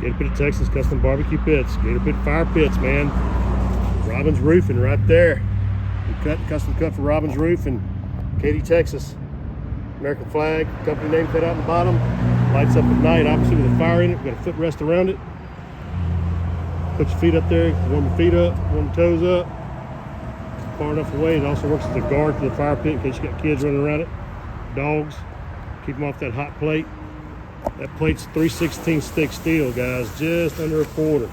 Gator Pit, Texas, custom barbecue pits. Gator Pit fire pits, man. Robbins Roofing right there. We custom cut for Robbins Roof in Katy, Texas. American flag, company name cut out in the bottom. Lights up at night, obviously with a fire in it. We've got a footrest around it. Put your feet up there, warm your feet up, warm your toes up. Far enough away. It also works as a guard to the fire pit in case you got kids running around it. Dogs, keep them off that hot plate. That plate's 3/16 stick steel, guys, just under a quarter.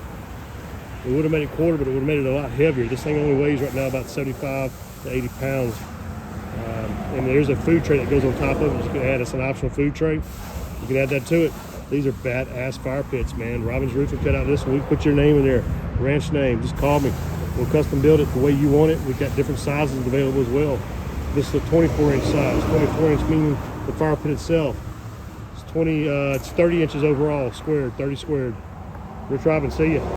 We would have made it quarter, but it would have made it a lot heavier. This thing only weighs right now about 75 to 80 pounds. And there's a food tray that goes on top of it. You can add, it's an optional food tray. You can add that to it. These are badass fire pits, man. Robbins Roofing cut out this one. We put your name in there, ranch name. Just call me. We'll custom build it the way you want it. We've got different sizes available as well. This is a 24-inch size. 24-inch meaning the fire pit itself. It's 30 inches overall, squared, 30 squared. Rich Robbins, see ya.